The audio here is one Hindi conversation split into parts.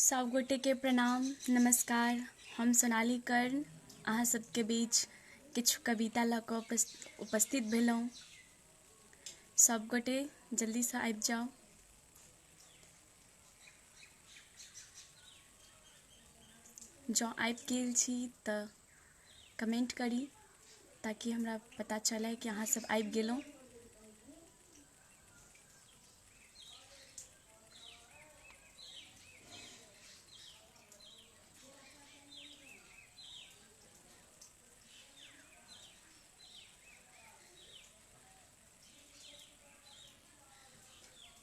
सब गोटे के प्रणाम नमस्कार। हम सोनाली कर्ण अहाँ सबके बीच किछु कविता लऽ कऽ उपस्थित भेलहुँ। सब गोटे जल्दी से आबि जाओ। जँ आबि गेल छी तऽ कमेंट करी ताकि हमरा पता चले कि अहाँ सब आबि गेलहुँ।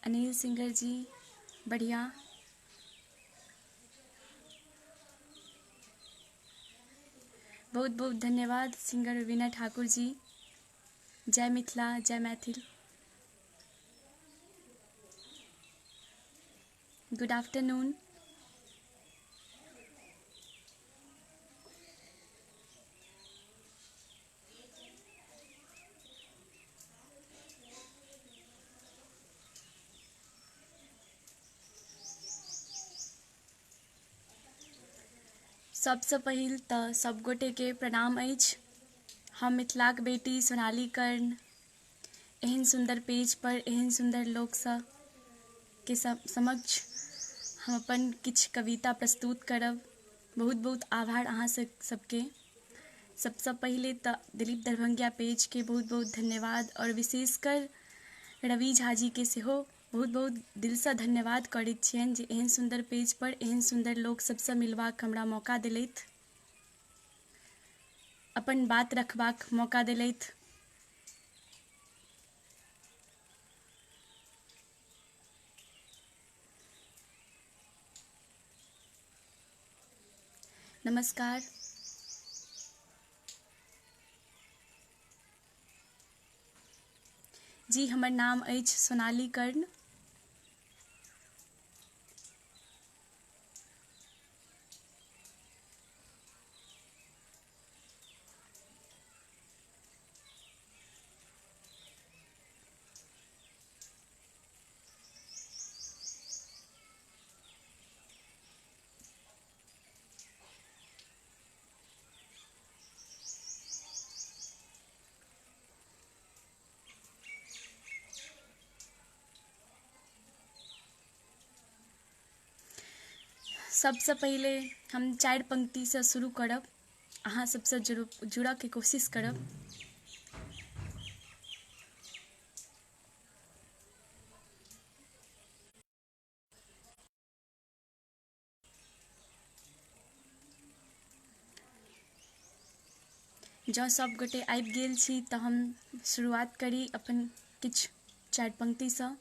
अनिल सिंगर जी बढ़िया। बहुत बहुत धन्यवाद सिंगर विनय ठाकुर जी। जय मिथिला जय मैथिल। Good afternoon. सबसे पहिल तऽ सब गोटे के प्रणाम अछि। हम मिथिलाक बेटी सोनाली कर्ण एहन सुंदर पेज पर एहन सुंदर लोक के समक्ष हम अपन किछु कविता प्रस्तुत करब। बहुत बहुत आभार अहाँ सबके। सबसे पहले तऽ दिलीप दरभंगिया पेज के बहुत बहुत धन्यवाद और विशेषकर रवि झा जी के सेहो बहुत बहुत दिल से धन्यवाद करैत छियनि जे एहन सुंदर पेज पर एहन सुंदर लोक सबसे मिलबाक हमरा मौका देलथि, अपन बात रखबाक मौका देलथि। नमस्कार। जी हमर नाम अछि सोनाली कर्ण। सबसे पहले हम 4 पंक्ति से शुरू करब। अहाँ सबसे जुड़ऽ के कोशिश करब। जँ सब गोटे आबि गेल छी तऽ हम शुरुआत करी अपन किछु 4 पंक्ति से।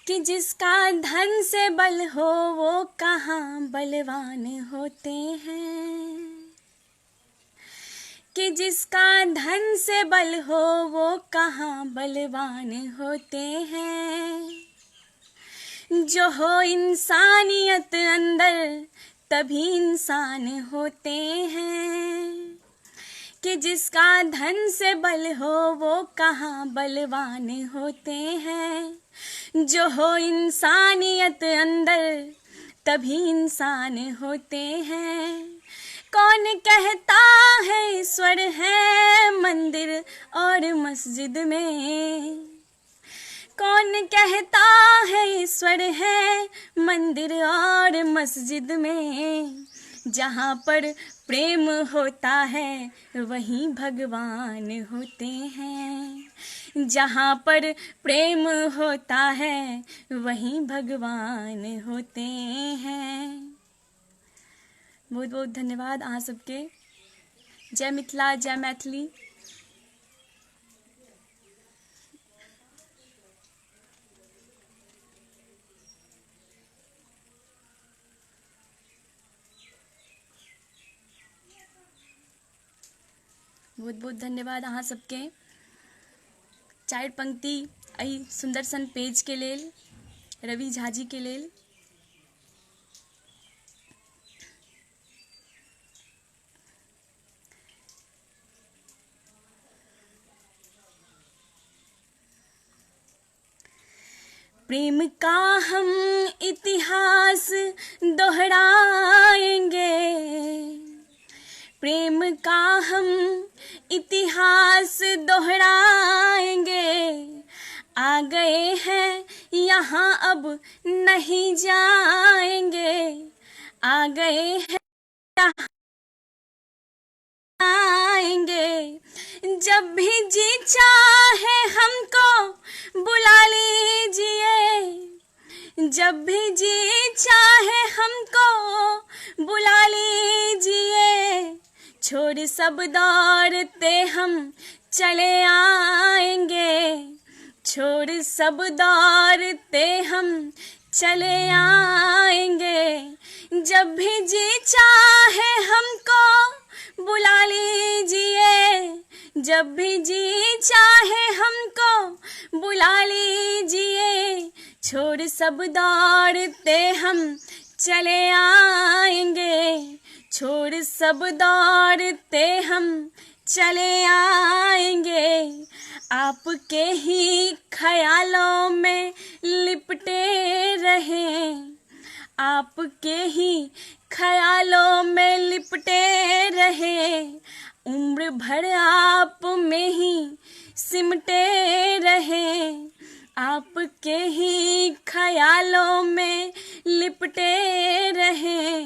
कि जिसका धन से बल हो वो कहाँ बलवान होते हैं, कि जिसका धन से बल हो वो कहाँ बलवान होते हैं। जो हो इंसानियत अंदर तभी इंसान होते हैं, कि जिसका धन से बल हो वो कहाँ बलवान होते हैं। जो हो इंसानियत अंदर तभी इंसान होते हैं। कौन कहता है ईश्वर है मंदिर और मस्जिद में, कौन कहता है ईश्वर है मंदिर और मस्जिद में। जहाँ पर प्रेम होता है वहीं भगवान होते हैं, जहाँ पर प्रेम होता है वहीं भगवान होते हैं। बहुत बहुत धन्यवाद अहाँ सबके। जय मिथिला जय मैथिली। बहुत बहुत धन्यवाद अहाँ सबके। 4 पंक्ति एहि सुंदर सन पेज के लेल रवि झा जी के लेल। प्रेम का हम इतिहास दोहराएंगे, प्रेम का हम इतिहास दोहराएंगे, आ गए हैं यहाँ अब नहीं जाएंगे, आ गए हैं यहाँ आएंगे। जब भी जी चाहे हमको बुला लीजिए, जब भी जी चाहे हमको बुला लीजिए, छोड़ सब दौड़ते हम चले आएंगे, छोड़ सब दौड़ते हम चले आएंगे। जब भी जी चाहे हमको बुला लीजिए, जब भी जी चाहे हमको बुला लीजिए, छोड़ सब दौड़ते हम चले आएंगे, छोड़ सब दौड़ते हम चले आएंगे। आपके ही ख्यालों में लिपटे रहें, आपके ही ख्यालों में लिपटे रहे, उम्र भर आप में ही सिमटे रहे, आपके ही ख्यालों में लिपटे रहे,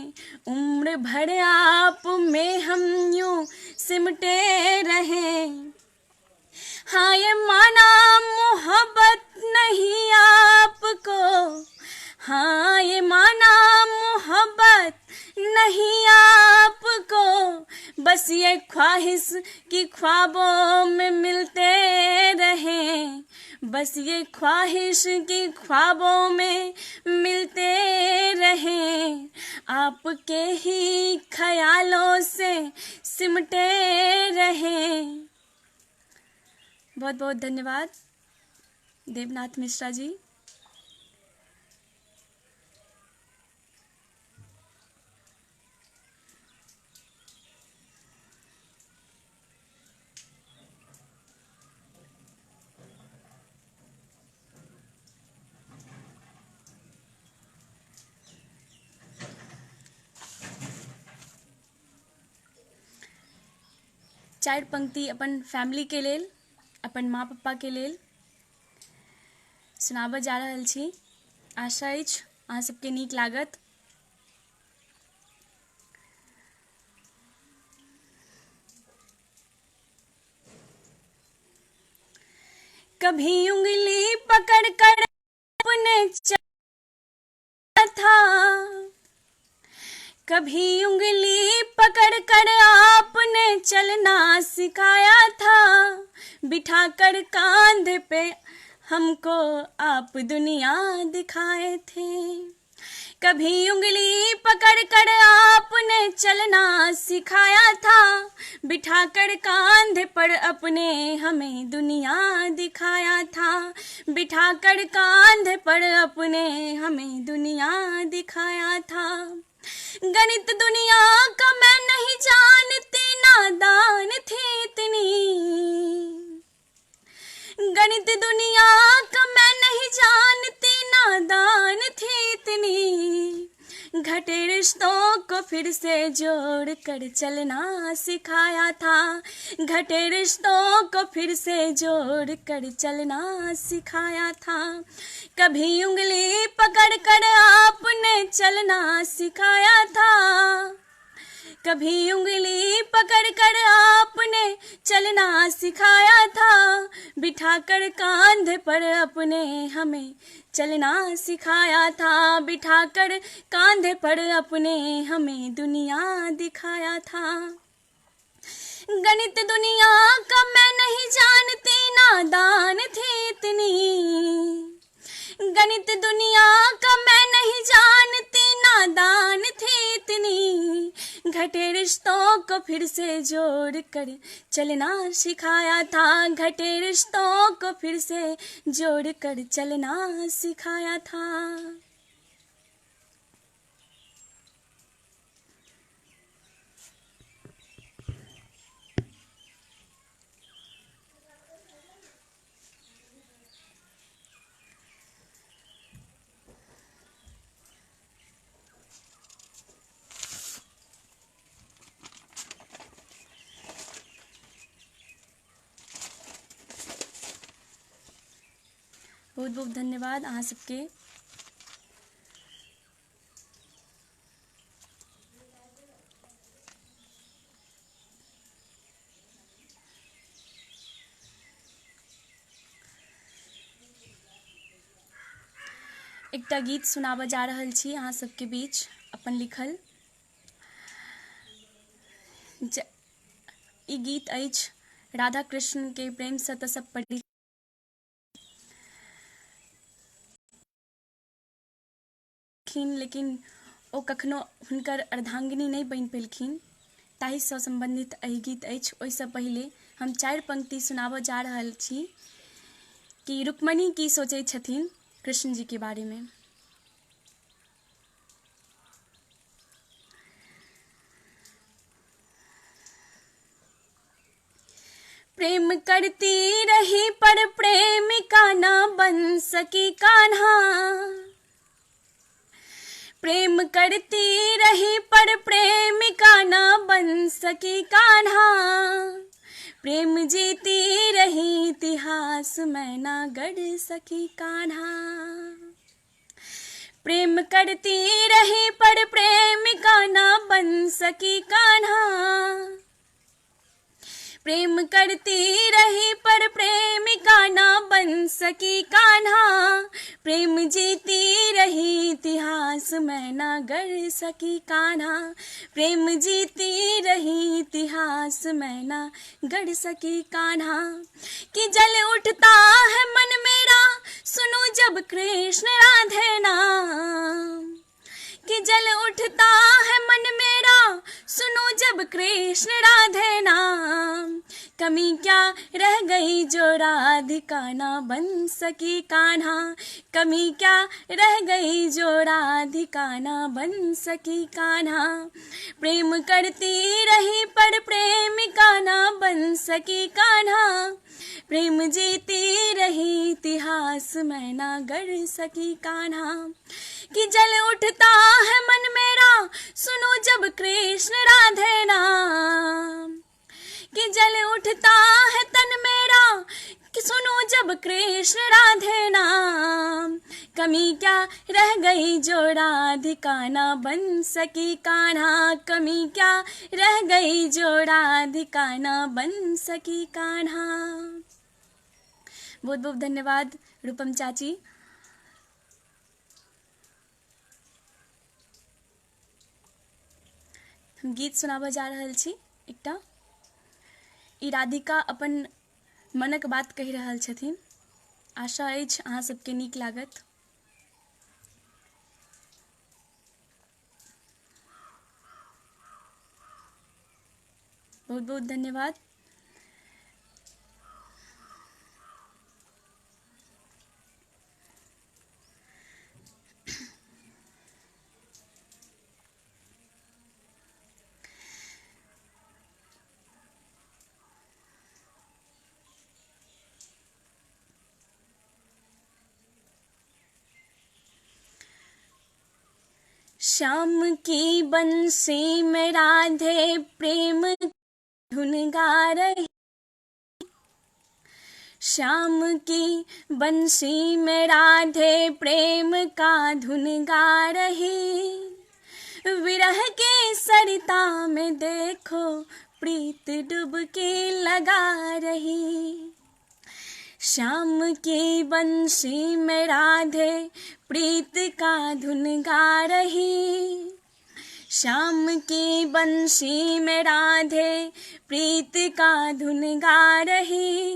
उम्र भर आप में हम यूं सिमटे रहे। हाँ ये माना मोहब्बत नहीं आपको, हाँ ये माना मोहब्बत नहीं आपको, बस ये ख्वाहिश कि ख्वाबों में मिलते रहें, बस ये ख्वाहिश कि ख्वाबों में मिलते रहें, आपके ही ख्यालों से सिमटे रहें। बहुत बहुत धन्यवाद देवनाथ मिश्रा जी। चार पंक्ति अपन फैमिली के लेल, अपन माँ पप्पा के लेल सुनाबऽ जा रहल छी। आशा अछि अहाँ सबके नीक लागत। कभी उंगली पकड़ कर अपने चला था, कभी उंगली पकड़ कर आपने चलना सिखाया था, बिठाकर कांधे पे हमको आप दुनिया दिखाए थे। कभी उंगली पकड़ कर आपने चलना सिखाया था, बिठाकर कांधे पर अपने हमें दुनिया दिखाया था, बिठाकर कांधे पर अपने हमें दुनिया दिखाया था। गणित दुनिया का मैं नहीं जानती, नादान थी इतनी, गणित दुनिया का मैं नहीं जानती, नादान थी इतनी, घटे रिश्तों को फिर से जोड़ कर चलना सिखाया था, घटे रिश्तों को फिर से जोड़ कर चलना सिखाया था। कभी उंगली पकड़ कर आपने चलना सिखाया था, कभी उंगली पकड़ कर आपने चलना सिखाया था, बिठाकर कांधे पर अपने हमें चलना सिखाया था, बिठाकर कांधे पर अपने हमें दुनिया दिखाया था। गणित दुनिया का मैं नहीं जानती, नादान थी इतनी, गणित दुनिया का मैं नहीं जानती, नादान थी इतनी, घटे रिश्तों को फिर से जोड़ कर चलना सिखाया था, घटे रिश्तों को फिर से जोड़ कर चलना सिखाया था। बहुत बहुत धन्यवाद अहाँ सबके। एकटा गीत सुनाबऽ जा रहल छी अहाँ सबके बीच, अपन लिखल। ई गीत अछि राधा कृष्ण के प्रेम से तऽ सब परिचित, लेकिन ओ कखनो हुनकर अर्धांगिनी नहीं बनि पेलखिन, ताहिसँ सम्बन्धित एहि गीत अछि। ओहिसँ पहिले हम 4 पंक्ति सुनाबऽ जा रहल छी कि रुक्मणी की सोचै छथिन कृष्ण जी के बारे में। प्रेम करती रही पर प्रेमिका ना बन सकी कान्हा, प्रेम करती रही पर प्रेमिका ना बन सकी कान्हा, प्रेम जीती रही इतिहास में ना गढ़ सकी कान्हा, प्रेम करती रही पर प्रेमिका ना बन सकी कान्हा, प्रेम करती रही पर प्रेमिका ना बन सकी कान्हा, प्रेम जीती रही इतिहास में ना गढ़ सकी कान्हा, प्रेम जीती रही इतिहास में ना गढ़ सकी कान्हा। कि जल उठता है मन मेरा सुनो जब कृष्ण राधे नाम, कि जल उठता है मन मेरा सुनो जब कृष्ण राधे नाम, कमी क्या रह गई जो राधिका ना बन सकी कान्हा, कमी क्या रह गई जो राधिका ना बन सकी कान्हा, प्रेम करती रही पर प्रेमिका ना बन सकी कान्हा, प्रेम जीती रही इतिहास में ना गढ़ सकी कान्हा। कि जल उठता है मन मेरा सुनो जब कृष्ण राधे नाम, कि जल उठता है तन मेरा कि सुनो जब कृष्ण राधे नाम, कमी क्या रह गई जो राधिका ना बन सकी कान्हा, कमी क्या रह गई जो राधिका ना बन सकी कान्हा। बहुत बहुत धन्यवाद रूपम चाची। हम गीत सुनाबऽ जा रहल छी एकटा। ई राधिका अपन मनक बात कहि रहल छथिन, आशा अछि अहाँ सबके नीक लागत। बहुत बहुत धन्यवाद। श्याम की बंसी में राधे प्रेम धुन गा रही, श्याम की बंसी में राधे प्रेम का धुन गा रही, विरह के सरिता में देखो प्रीत डुबकी लगा रही, श्याम की बंसी में राधे प्रीत का धुन गा रही, श्याम की बंसी में राधे प्रीत का धुन गा रही,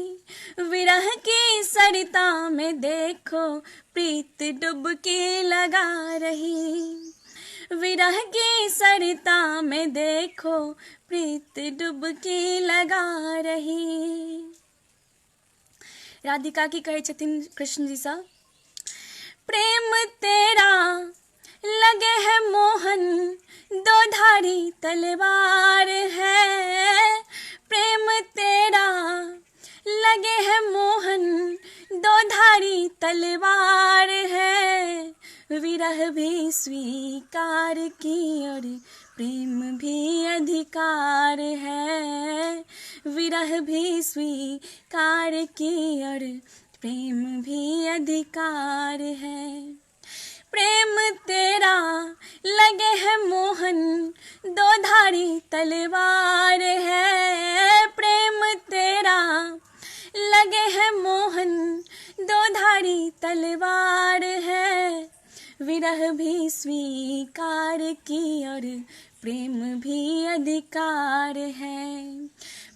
विरह की सरिता में देखो प्रीत डुबकी लगा रही, विरह की सरिता में देखो प्रीत डुबकी लगा रही। राधिका की कहे छथिन कृष्ण जी सा, प्रेम तेरा लगे है मोहन दो धारी तलवार है। प्रेम तेरा लगे है मोहन दो धारी तलवार है। विरह भी स्वीकार की और प्रेम भी अधिकार है। विरह भी स्वीकार की और प्रेम भी अधिकार है। प्रेम तेरा लगे है मोहन दो धारी तलवार है। प्रेम तेरा लगे है मोहन दो धारी तलवार है। विरह भी स्वीकार की और प्रेम भी अधिकार है।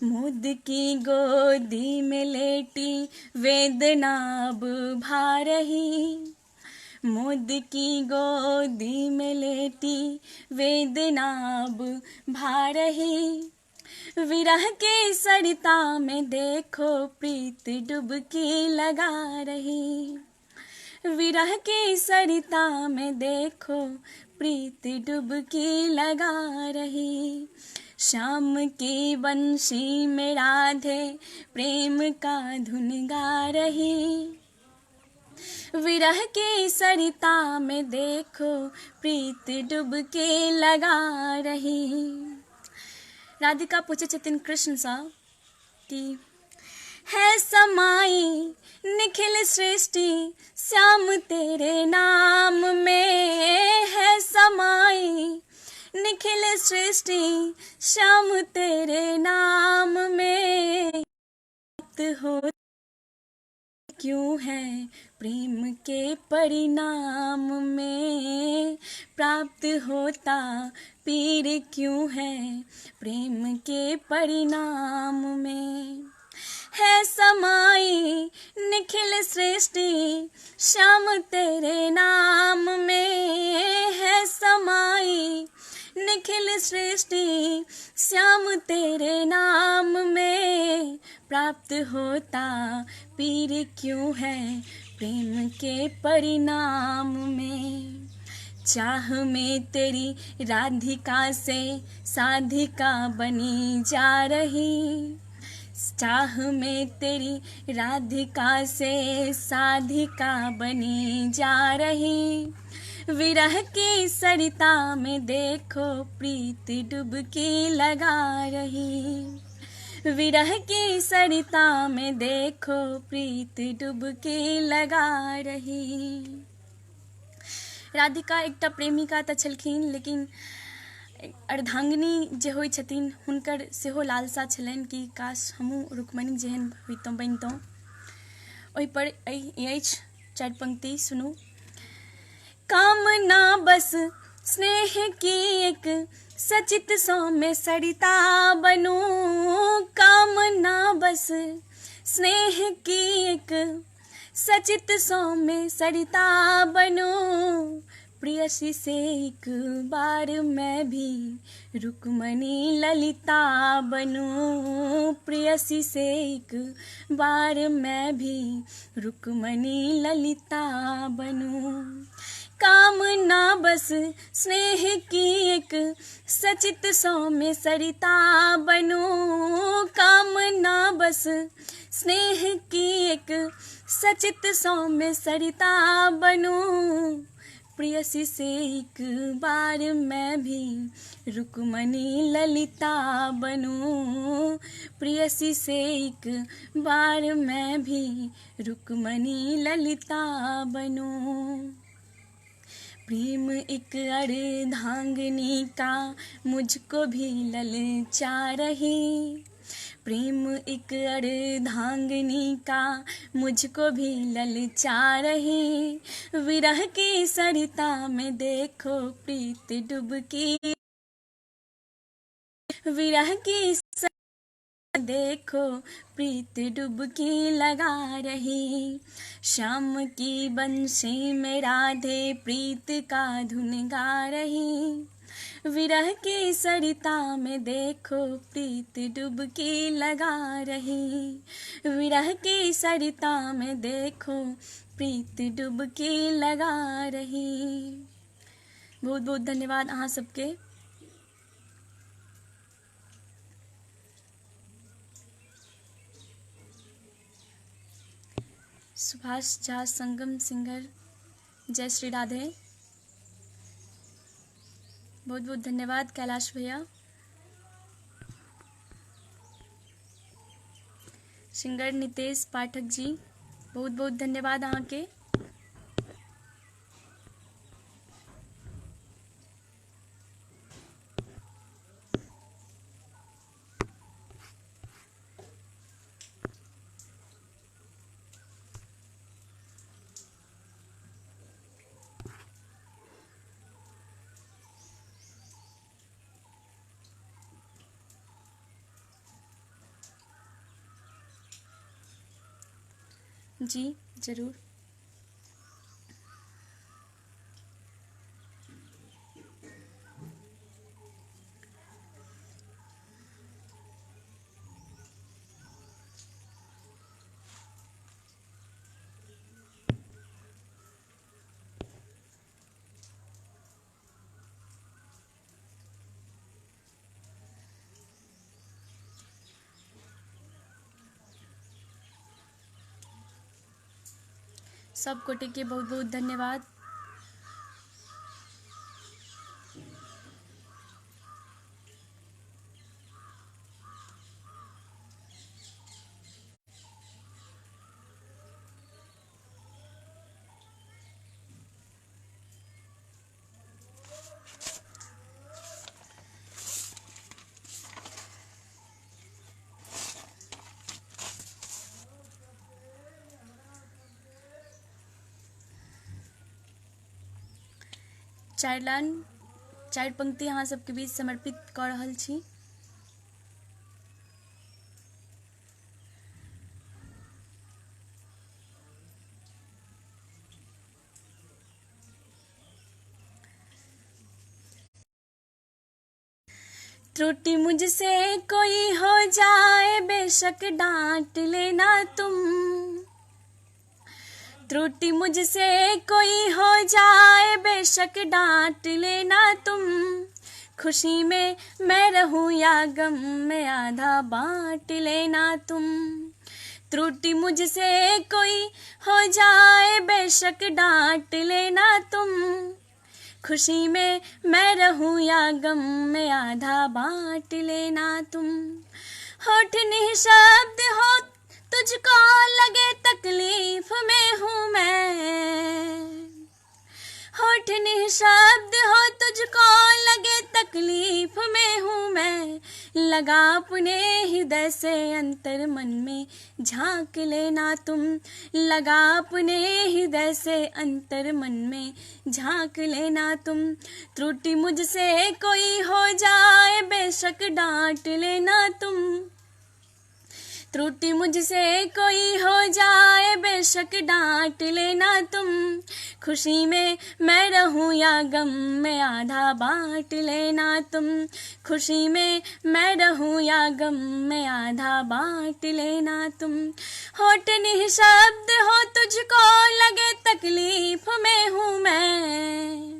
मुद की गोदी में लेटी वेदना अब भा रही। मुद की गोदी में लेटी वेदना अब भा रही। विरह की सरिता में देखो प्रीत डुबकी लगा रही। विरह की सरिता में देखो प्रीत डुबकी लगा रही। शाम की बंशी में राधे प्रेम का धुन गा रही। विरह की सरिता में देखो प्रीत डुबकी लगा रही। राधिका पूछे छथिन कृष्ण सा कि है समाई निखिल सृष्टि श्याम तेरे नाम में। है समाई निखिल सृष्टि श्याम तेरे नाम में। हो क्यों है प्रेम के परिणाम में। प्राप्त होता पीर क्यों है प्रेम के परिणाम में। है समाई निखिल सृष्टि श्याम तेरे नाम में। है समाई निखिल सृष्टि श्याम तेरे नाम में। प्राप्त होता पीर क्यों है प्रेम के परिणाम में। चाह में तेरी राधिका से साधिका बनी जा रही। चाह में तेरी राधिका से साधिका बनी जा रही। विरह की सरिता में देखो प्रीत डुबकी लगा रही। विरह की सरिता में देखो प्रीत डुबकी लगा रही। राधिका एकटा प्रेमिका तऽ छलखिन, लेकिन अर्धांगिनी जे होइ छथिन हुनकर सेहो लालसा छलनि कि काश हमहूँ रुक्मणी जेहन होइतहुँ बनितहुँ। ओहिपर अछि 4 पंक्ति, सुनू। कामना बस स्नेह की एक सचित सौम्य सरिता बनूं। कामना बस स्नेह की एक सचित सौम्य सरिता बनूं। प्रियसी से एक बार मैं भी रुक्मणी ललिता बनूं। प्रियसी से एक बार मैं भी रुक्मणी ललिता बनूं। कामना बस स्नेह की एक सचित सौम्य सरिता बनूं। कामना बस स्नेह की एक सचित सौम्य सरिता बनूं। प्रियसी से एक बार मैं भी रुक्मणी ललिता बनूं। प्रियसी से एक बार मैं भी रुक्मणी ललिता बनूं। प्रेम एक अर्धांगिनी का मुझको भी ललचा रही। प्रेम एक अर्धांगिनी का मुझको भी ललचा रही। विरह की सरिता में देखो प्रीत डुबकी। विरह की देखो प्रीत डुबकी लगा रही, शाम की बंसी में राधे प्रीत का धुन गा रही। विरह की सरिता में देखो प्रीत डुबकी लगा रही, विरह की सरिता में देखो प्रीत डुबकी लगा रही। बहुत बहुत धन्यवाद अहाँ सबके। सुभाष झा संगम सिंगर, जय श्री राधे। बहुत बहुत धन्यवाद कैलाश भैया। सिंगर नितेश पाठक जी, बहुत बहुत धन्यवाद अहाँ के। जी जरूर। सब कोटि के बहुत बहुत धन्यवाद। चारि लाइन चारि पंक्ति अहाँ सबके बीच समर्पित कऽ रहल छी। त्रुटि मुझसे कोई हो जाए बेशक डांट लेना तुम, त्रुटि मुझसे कोई हो जाए बेशक डांट लेना तुम, खुशी में मैं रहूं या गम में आधा बांट लेना तुम। त्रुटि मुझसे कोई हो जाए बेशक डांट लेना तुम, खुशी में मैं रहूं या गम में आधा बांट लेना तुम। होठ निःशब्द हो तुझको लगे तकलीफ में हूँ मैं, होठ निःशब्द हो तुझको लगे तकलीफ में हूँ मैं, लगा अपने हृदय से अंतर मन में झांक लेना तुम, लगा अपने हृदय से अंतर मन में झांक लेना तुम। त्रुटि मुझसे कोई हो जाए बेशक डांट लेना तुम, त्रुटि मुझसे कोई हो जाए बेशक डांट लेना तुम, खुशी में मैं रहूं या गम में आधा बांट लेना तुम, खुशी में मैं रहूं या गम में आधा बांट लेना तुम। होठ निःशब्द हो तुझको लगे तकलीफ में हूँ मैं,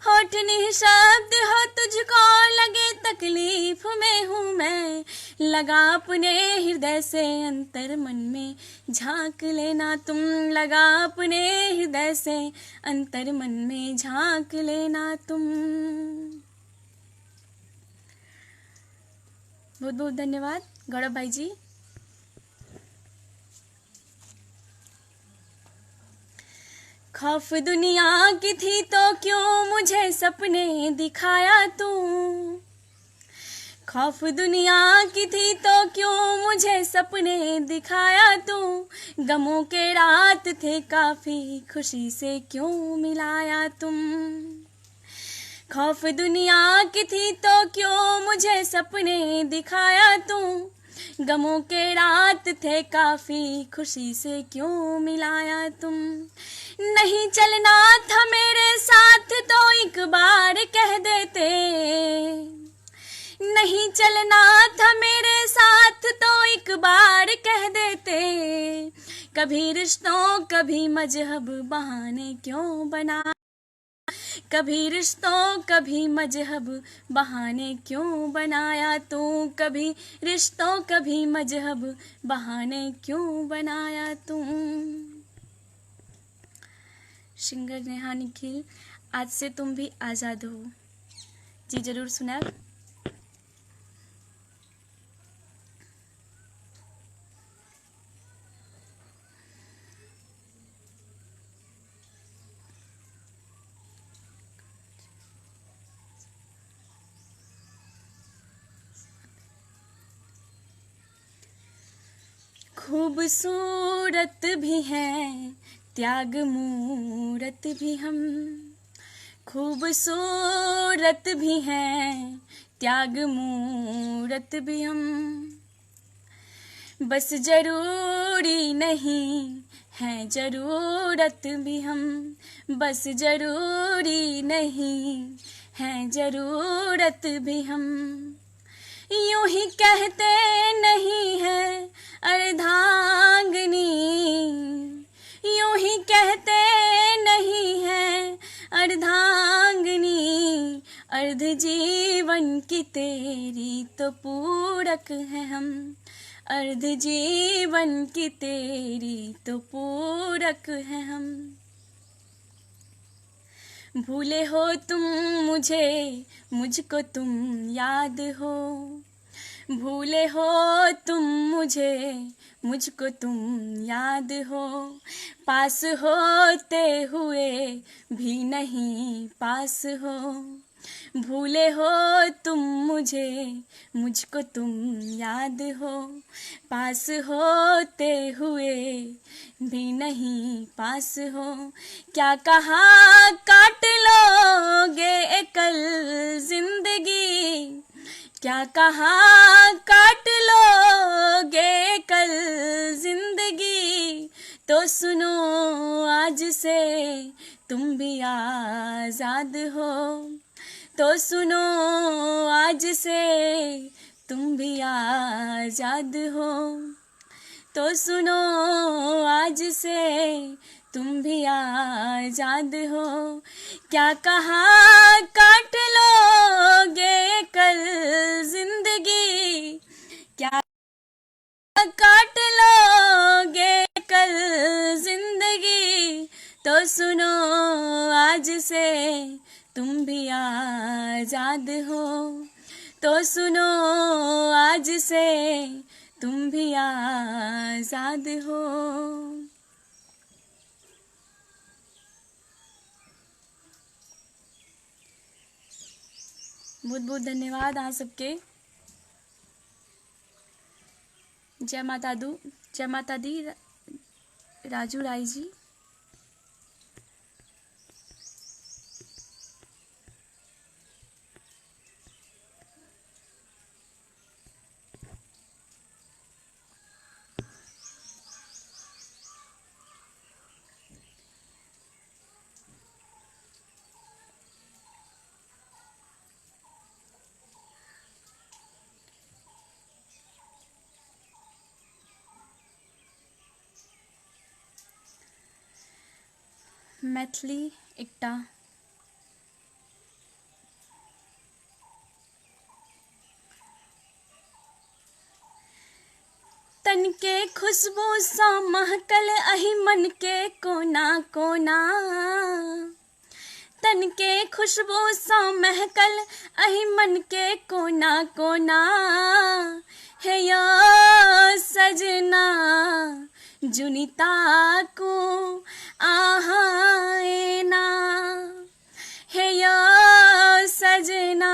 होठ निःशब्द हो तुझको लगे तकलीफ में हूँ मैं, लगा अपने हृदय से अंतर मन में झांक लेना तुम, लगा अपने हृदय से अंतर मन में झांक लेना तुम। बहुत बहुत धन्यवाद गौरव भाई जी। खौफ दुनिया की थी तो क्यों मुझे सपने दिखाया तू, खौफ दुनिया की थी तो क्यों मुझे सपने दिखाया तू, गमों के रात थे काफी खुशी से क्यों मिलाया तुम। खौफ दुनिया की थी तो क्यों मुझे सपने दिखाया तू, गमों के रात थे काफी, खुशी से क्यों मिलाया तुम। नहीं चलना था मेरे साथ तो एक बार कह देते, नहीं चलना था मेरे साथ तो एक बार कह देते। कभी रिश्तों कभी मजहब बहाने क्यों बना, कभी रिश्तों कभी मजहब बहाने क्यों बनाया तू। कभी रिश्तों कभी मजहब बहाने क्यों बनाया तू। सिंगर नेहा निखिल, आज से तुम भी आज़ाद हो। जी जरूर सुनाब। खूबसूरत भी हैं त्याग मूरत भी हम, खूबसूरत भी हैं त्याग मूरत भी हम। बस जरूरी नहीं है जरूरत भी हम, बस जरूरी नहीं है जरूरत भी हम। यूं ही कहते नहीं है अर्धांगिनी, यूं ही कहते नहीं है अर्धांगिनी। अर्ध जीवन की तेरी तो पूरक है हम, अर्ध जीवन की तेरी तो पूरक है हम। भूले हो तुम मुझे, मुझको तुम याद हो, भूले हो तुम मुझे, मुझको तुम याद हो। पास होते हुए भी नहीं पास हो, भूले हो तुम मुझे, मुझको तुम याद हो। पास होते हुए भी नहीं पास हो। क्या कहा काट लोगे कल जिंदगी, क्या कहा काट लोगे कल जिंदगी। तो सुनो आज से तुम भी आज़ाद हो, तो सुनो आज से तुम भी आज़ाद हो, तो सुनो आज से तुम भी आज़ाद हो। क्या कहा काट लोगे कल जिंदगी, क्या काट लोगे कल जिंदगी। तो सुनो आज से तुम भी आज़ाद हो, तो सुनो आज से तुम भी आज़ाद हो। बहुत बहुत धन्यवाद आप सबके। जय माता दी, जय माता दी राजू राय जी। मैथिली एकटा तन के खुशबू सा महकल अहि मन के कोना कोना, तन के खुशबू सा महकल अहि मन के कोना कोना। है या सजना जुनिता को आहाएना, है या सजना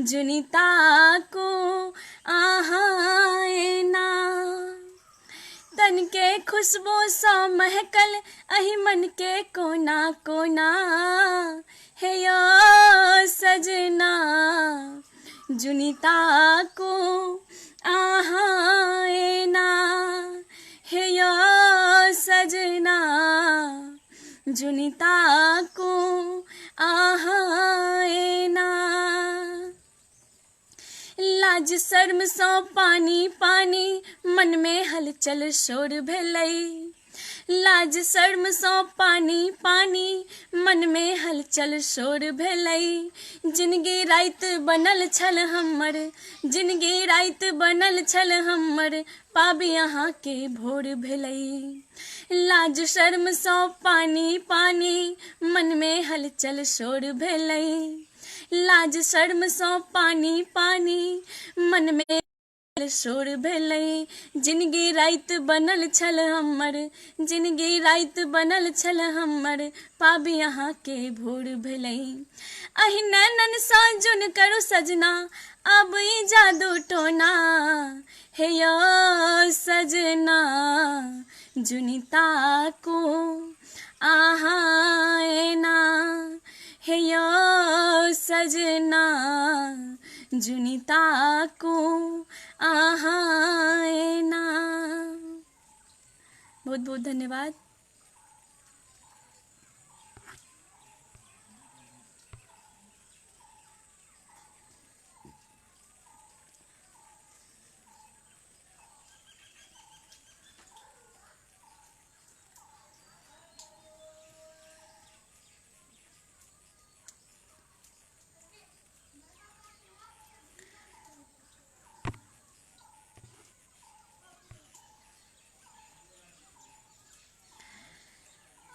जुनिता को आहाएना। तन के खुशबू सा महकल अहि मन के कोना कोना। है या सजना जुनिता को आए ना है यो सजना जुनिता को आए ना। लाज शर्म सौ पानी पानी मन में हलचल शोर भेलई। लाज शर्म सौ पानी पानी मन में हलचल शोर भेलई। जिनगी रात बनल छल हमर, जिनगी रात बनल छल हमर, पाबी यहाँ के भोर भेलई। लाज शर्म सौ पानी पानी मन में हलचल शोर भेलई। लाज शर्म सौ पानी पानी मन में शोर भेलई। जिनगी रात बनल छल हमर, जिनगी रात बनल छल हमर, पाबी यहाँ के भोर भेलई। अहि नैनन सा जुन करो सजना, अब ई जादू टोना हे यो सजना जुनिता को आए ना हे यो सजना जुनिता को आए ना। बहुत बहुत धन्यवाद।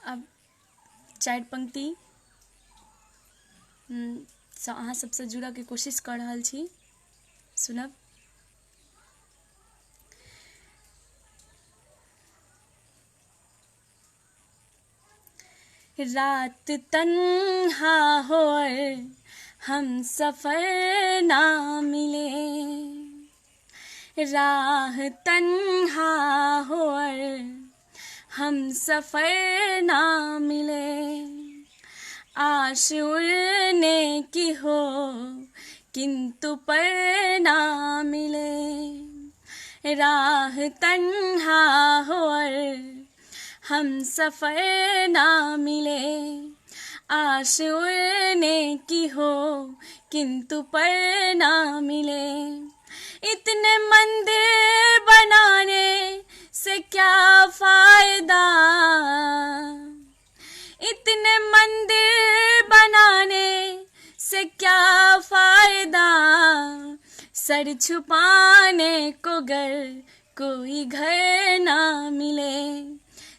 अब चारि पंक्ति अहाँ सबसे जुड़ऽ के कोशिश कर रहल छी, सुनब। रात तन्हा होर हम सफर ना मिले, राह तन्हा होर हम सफर ना मिले। आश उड़ने की हो किंतु पर ना मिले। राह तन्हा होर हम सफर ना मिले। आश उड़ने की हो किंतु पर ना मिले। इतने मंदिर बनाने से क्या फायदा, इतने मंदिर बनाने से क्या फायदा। सर छुपाने को गर कोई घर ना मिले।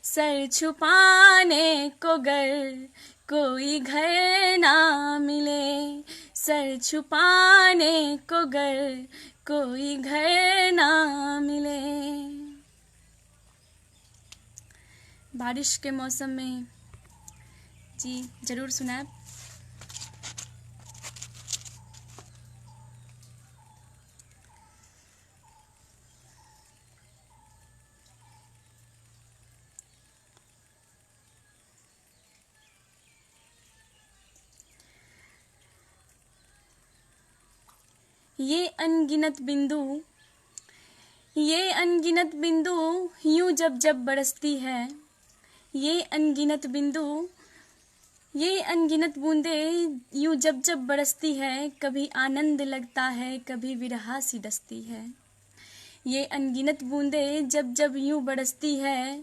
सर छुपाने को गर कोई घर ना मिले। सर छुपाने को गर कोई घर ना मिले। बारिश के मौसम में जी जरूर सुनाएं। ये अनगिनत बिंदु, ये अनगिनत बिंदु यूं जब जब बरसती है। ये अनगिनत बिंदु, ये अनगिनत बूंदें यूं जब जब बरसती है। कभी आनंद लगता है, कभी विरहा सी डसती है। ये अनगिनत बूंदें जब जब यूं बरसती है।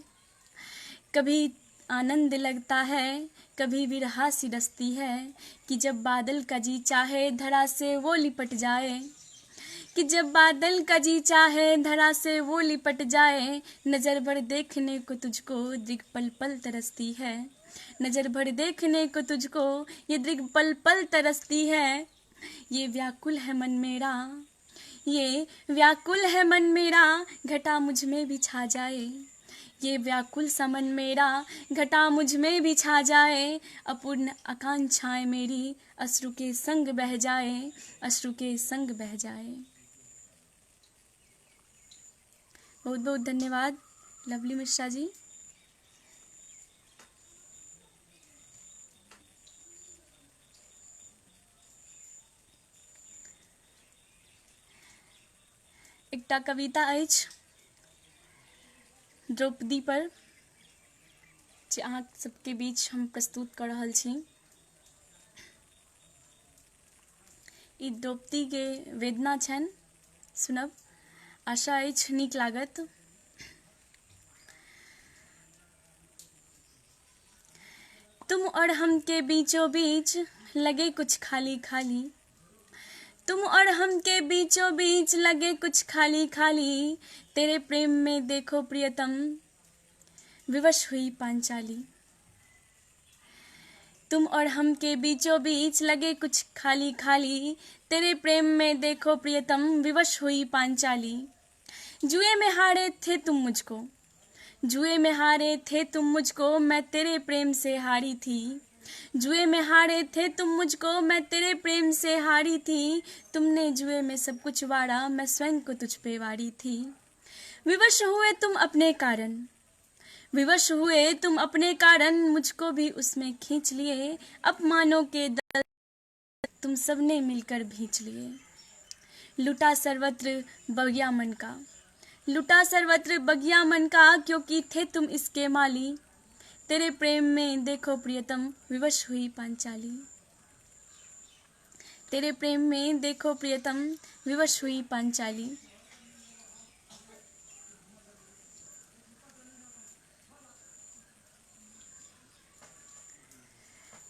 कभी आनंद लगता है, कभी विरहा सी डसती है। कि जब बादल का जी चाहे धरा से वो लिपट जाए। कि जब बादल का जी चाहे धरा से वो लिपट जाए। नजर भर देखने को तुझको दृग पल पल तरसती है। नजर भर देखने को तुझको ये दृग पल पल तरसती है। ये व्याकुल है मन मेरा, ये व्याकुल है मन मेरा, घटा मुझ में भी छा जाए। ये व्याकुल सा मन मेरा, घटा मुझ में भी छा जाए। अपूर्ण आकांक्षाएं मेरी अश्रु के संग बह जाए, अश्रु के संग बह जाए। बहुत बहुत धन्यवाद लवली मिश्रा जी। एकटा कविता अछि द्रौपदी पर जे अहाँ सबके बीच हम प्रस्तुत कर रहल छी। ई द्रौपदी के वेदना छनि, सुनब आशा अछि नीक लागत। तुम और हम के बीचों बीच लगे कुछ खाली खाली, तुम और हम के बीचों बीच लगे कुछ खाली खाली, तेरे प्रेम में देखो प्रियतम विवश हुई पांचाली। तुम और हम के बीचों बीच लगे कुछ खाली खाली, तेरे प्रेम में देखो प्रियतम विवश हुई पांचाली। जुए में हारे थे तुम मुझको, जुए में हारे थे तुम मुझको, मैं तेरे प्रेम से हारी थी। जुए में हारे थे तुम मुझको, मैं तेरे प्रेम से हारी थी। तुमने जुए में सब कुछ वारा, मैं स्वयं को तुझ पे वारी थी। विवश हुए तुम अपने कारण, विवश हुए तुम अपने कारण, मुझको भी उसमें खींच लिए। अपमानों के दल तुम सबने मिलकर भींच लिए। लुटा सर्वत्र बगिया मन का, लुटा सर्वत्र बगिया मन का, क्योंकि थे तुम इसके माली। तेरे प्रेम में देखो प्रियतम विवश हुई पांचाली। तेरे प्रेम में देखो प्रियतम विवश हुई पांचाली।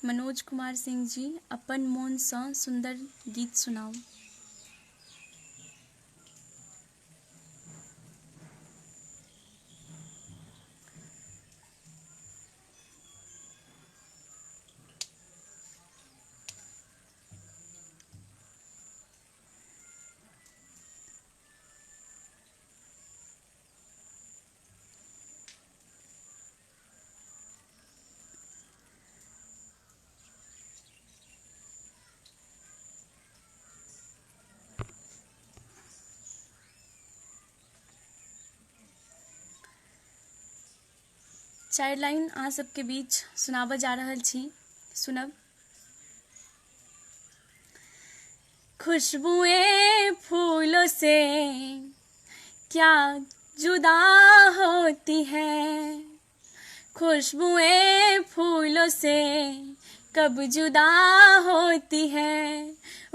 मनोज कुमार सिंह जी, अपन मोन सँ सुंदर गीत सुनाओ। चारि लाइन अहाँ सबके बीच सुनाबऽ जा रहल छी, सुनब। खुशबुएं फूलों से क्या जुदा होती है, खुशबुएं फूलों से कब जुदा होती है।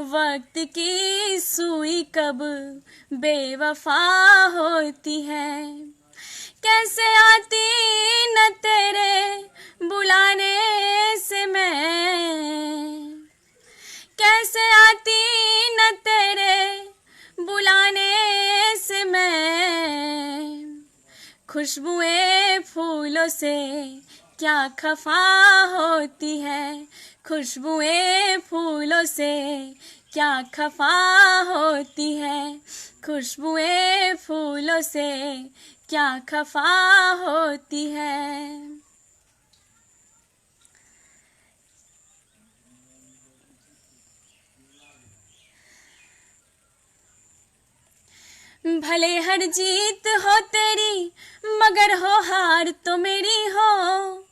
वक्त की सुई कब बेवफा होती है। कैसे आती न तेरे बुलाने से मैं, कैसे आती न तेरे बुलाने से मैं। खुशबुएं फूलों से क्या खफा होती है, खुशबुएं फूलों से क्या खफा होती है। खुशबुएं फूलों से क्या खफा होती है। भले हर जीत हो तेरी मगर हो हार तो मेरी हो,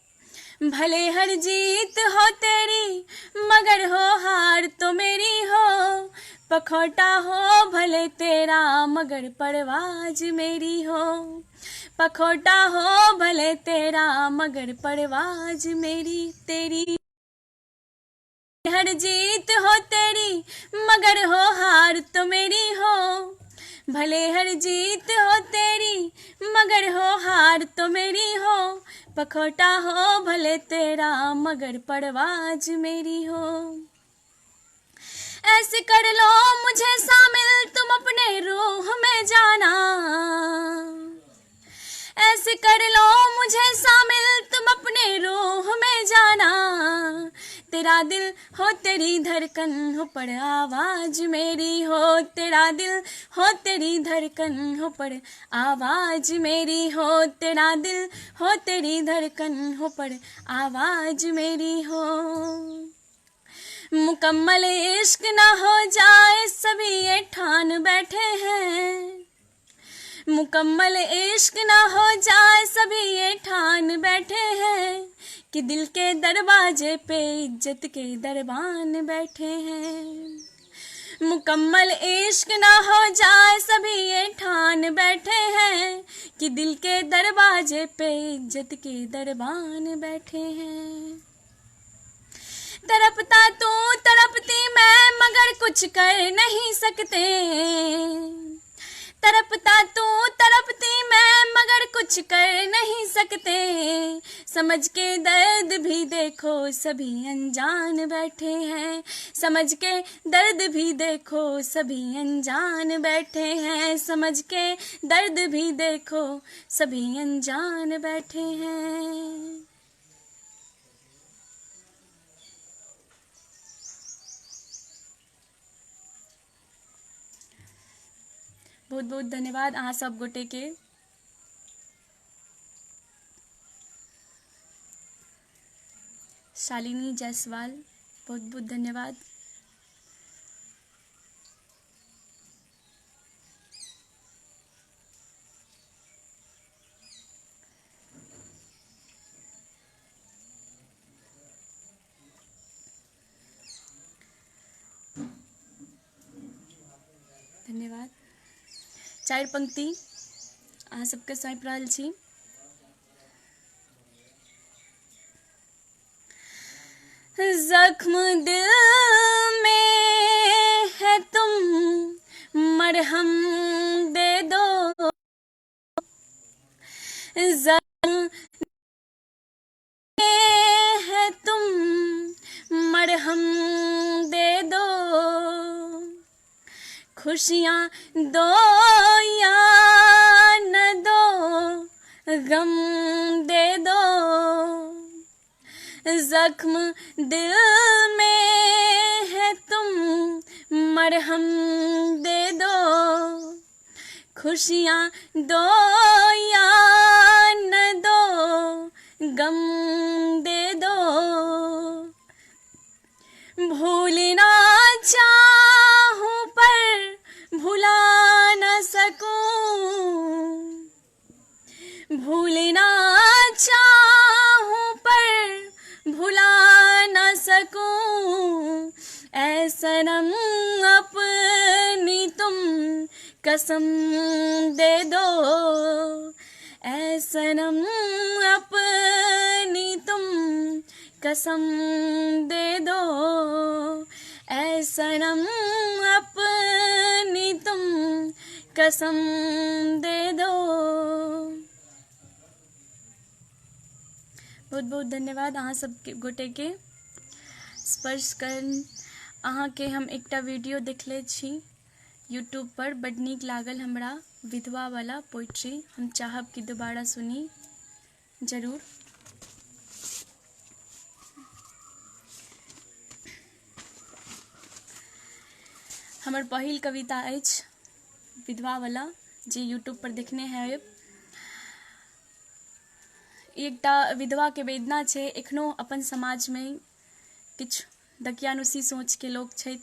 भले हर जीत हो तेरी मगर हो हार तो मेरी हो। पखोटा हो भले तेरा मगर परवाज मेरी हो, पखोटा हो भले तेरा मगर परवाज मेरी तेरी। हर जीत हो तेरी मगर हो हार तो मेरी हो, भले हर जीत हो तेरी मगर हो हार तो मेरी हो। पखोटा हो भले तेरा मगर परवाज मेरी हो। ऐसे कर लो मुझे शामिल तुम अपने रूह में जाना, ऐसे कर लो मुझे शामिल तुम अपने रूह में जाना। तेरा दिल हो तेरी धड़कन हो पर आवाज मेरी हो, तेरा दिल हो तेरी धड़कन हो पर आवाज मेरी हो। तेरा दिल हो तेरी धड़कन हो पर आवाज मेरी हो। मुकम्मल इश्क ना हो जाए सभी ये ठान बैठे हैं, मुकम्मल इश्क ना हो जाए सभी ये ठान बैठे हैं। कि दिल के दरवाजे पे इज्जत के दरबान बैठे हैं। मुकम्मल इश्क ना हो जाए सभी ये ठान बैठे हैं कि दिल के दरवाजे पे इज्जत के दरबान बैठे हैं। तड़पता तू तड़पती मैं मगर कुछ कर नहीं सकते, तड़पता तू तड़पती मैं मगर कुछ कर नहीं सकते, समझ के दर्द भी देखो सभी अनजान बैठे हैं, समझ के दर्द भी देखो सभी अनजान बैठे हैं, समझ के दर्द भी देखो सभी अनजान बैठे हैं। बहुत बहुत धन्यवाद अहाँ सब गोटे के। शालिनी जायसवाल बहुत बहुत धन्यवाद। धन्यवाद। चार पंक्ति अहाँ सबके सौंप रहल छी। जख्म दिल में है तुम मरहम दे दो, जख्म में है तुम मरहम दे दो, खुशियाँ दो या न दो गम दे दो, जख्म दिल में है तुम मरहम दे दो, खुशियाँ दो या न दो गम दे दो, भूलना चाहूं पर भुला न सकूं, भूलना चाहूं पर भुला न सकूं, ऐ सनम अपनी तुम कसम दे दो, ऐ सनम अपनी तुम कसम दे दो, ऐ सनम अपनी तुम कसम दे दो। बहुत बहुत धन्यवाद अहाँ सब गोटे के। स्पर्श कर अहाँ के हम एकटा वीडियो देखले छी यूट्यूब पर, बड नीक लागल हमरा विधवा वाला पोइट्री, हम चाहब कि दोबारा सुनी जरूर। हमर पहिल कविता अछि विधवा वाला जे यूट्यूब पर देखने हैं। एकटा विधवा के वेदना छै, एखनो अपन समाज में किछु दकियानुसी सोच के लोग छथि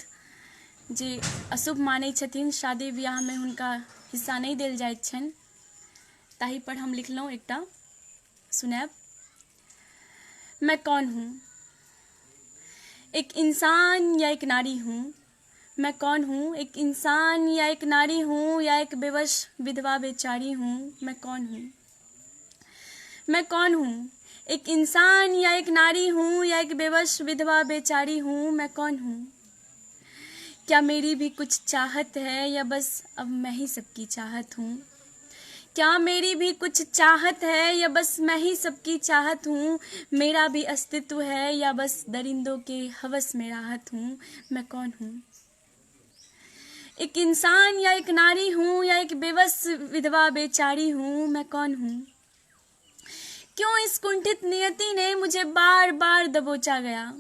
जे अशुभ मानै छथिन, शादी ब्याह में हुनका हिस्सा नहीं देल जाइत छनि। ताहि पर हम लिखलहुँ एकटा सुनाब। मैं कौन हूँ? एक इंसान या एक नारी हूँ? मैं कौन हूँ? एक इंसान या एक नारी हूँ या एक बेवश विधवा बेचारी हूँ? मैं कौन हूँ? मैं कौन हूँ? एक इंसान या एक नारी हूँ या एक बेवश विधवा बेचारी हूँ? मैं कौन हूँ? क्या मेरी भी कुछ चाहत है या बस अब मैं ही सबकी चाहत हूँ? क्या मेरी भी कुछ चाहत है या बस मैं ही सबकी चाहत हूँ? मेरा भी अस्तित्व है या बस दरिंदों के हवस में राहत हूँ? मैं कौन हूँ? एक इंसान या एक नारी हूँ या एक बेबस विधवा बेचारी हूँ? मैं कौन हूँ? क्यों इस कुंठित नियति ने मुझे बार बार दबोचा गया?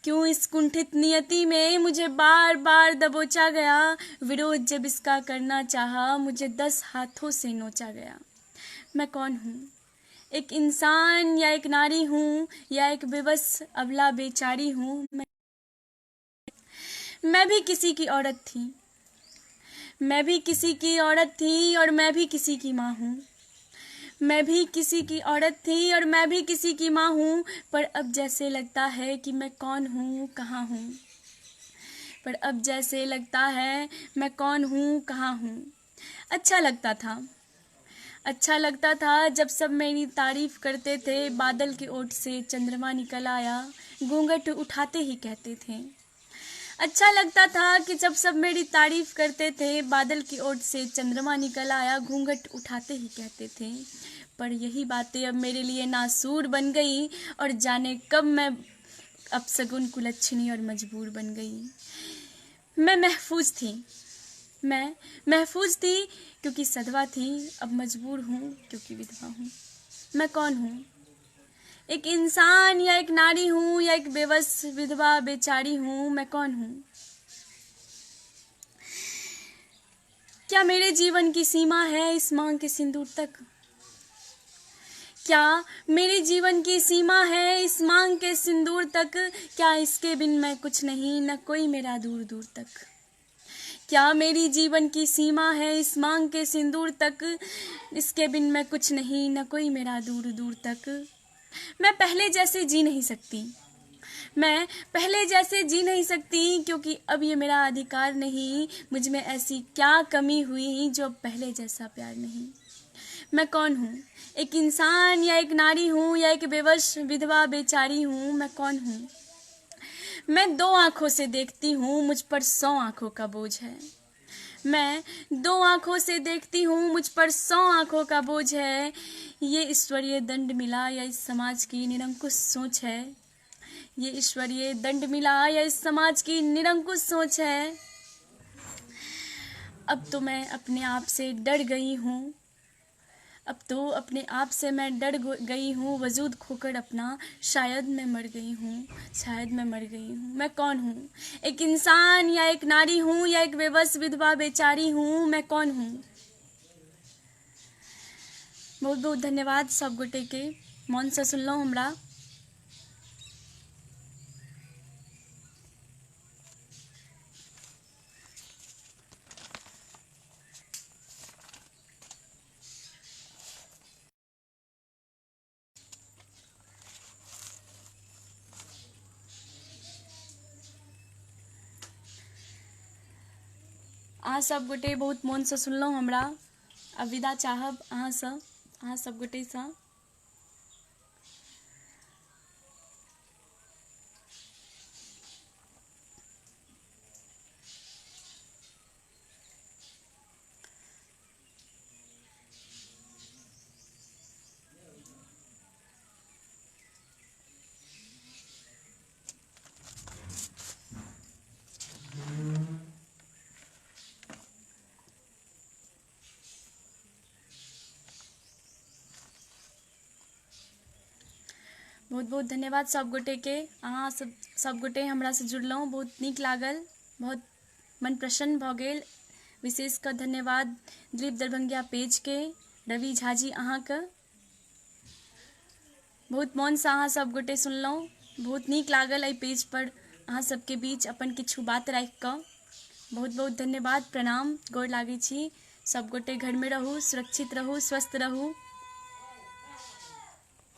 क्यों इस कुंठित नियति में मुझे बार बार दबोचा गया? विरोध जब इसका करना चाहा मुझे 10 हाथों से नोचा गया। मैं कौन हूँ? एक इंसान या एक नारी हूँ या एक बेबस अबला बेचारी हूँ? मैं भी किसी की औरत थी, मैं भी किसी की औरत थी और मैं भी किसी की माँ हूँ। मैं भी किसी की औरत थी और मैं भी किसी की माँ हूँ, पर अब जैसे लगता है कि मैं कौन हूँ, कहाँ हूँ। पर अब जैसे लगता है मैं कौन हूँ कहाँ हूँ। अच्छा लगता था जब सब मेरी तारीफ करते थे, बादल की ओट से चंद्रमा निकल आया, घूंघट उठाते ही कहते थे। अच्छा लगता था कि जब सब मेरी तारीफ करते थे, बादल की ओट से चंद्रमा निकल आया, घूंघट उठाते ही कहते थे। पर यही बातें अब मेरे लिए नासूर बन गई, और जाने कब मैं अपशगुन कुलच्छनी और मजबूर बन गई। मैं महफूज थी क्योंकि सधवा थी, अब मजबूर हूँ क्योंकि विधवा हूँ। मैं कौन हूँ? एक इंसान या एक नारी हूँ, या एक बेबस विधवा बेचारी हूँ? मैं कौन हूँ? क्या मेरे जीवन की सीमा है इस मांग के सिंदूर तक? क्या मेरे जीवन की सीमा है इस मांग के सिंदूर तक? क्या इसके बिन मैं कुछ नहीं, न कोई मेरा दूर दूर तक? क्या मेरी जीवन की सीमा है इस मांग के सिंदूर तक? इसके बिन मैं कुछ नहीं, न कोई मेरा दूर दूर तक। मैं पहले जैसे जी नहीं सकती, क्योंकि अब ये मेरा अधिकार नहीं। मुझ में ऐसी क्या कमी हुई जो पहले जैसा प्यार नहीं। मैं कौन हूँ? एक इंसान या एक नारी हूँ, या एक बेबस विधवा बेचारी हूँ? मैं कौन हूँ? मैं 2 आँखों से देखती हूँ, मुझ पर 100 आँखों का बोझ है। मैं 2 आँखों से देखती हूँ, मुझ पर 100 आँखों का बोझ है। ये ईश्वरीय दंड मिला या इस समाज की निरंकुश सोच है? ये ईश्वरीय दंड मिला या इस समाज की निरंकुश सोच है? अब तो मैं अपने आप से डर गई हूँ, वजूद खोकर अपना। शायद मैं मर गई हूँ। मैं कौन हूँ? एक इंसान या एक नारी हूँ, या एक बेबस विधवा बेचारी हूँ? मैं कौन हूँ? बहुत बहुत धन्यवाद सब गोटे के मन से सुनलहुँ हमरा। अहाँ सब गोटे बहुत मन से सुनलहुँ हमरा। अब विदा चाहब अहाँ सब गोटे से। बहुत बहुत धन्यवाद सब गोटे के। अहाँ सब गोटे हमरा से जुड़लहुँ, बहुत नीक लागल, बहुत मन प्रसन्न भऽ गेल। विशेष कऽ धन्यवाद दिलीप दरभंगिया पेज के, रवि झा जी अहाँके। बहुत मन से अहाँ सब गोटे सुनलहुँ, बहुत नीक लागल एहि पेज पर अहाँ सबके बीच अपन किछु बात राखि कऽ। बहुत बहुत धन्यवाद, प्रणाम, गोर लागै छी। सब गोटे घर में रहू, सुरक्षित रहू, स्वस्थ रहू।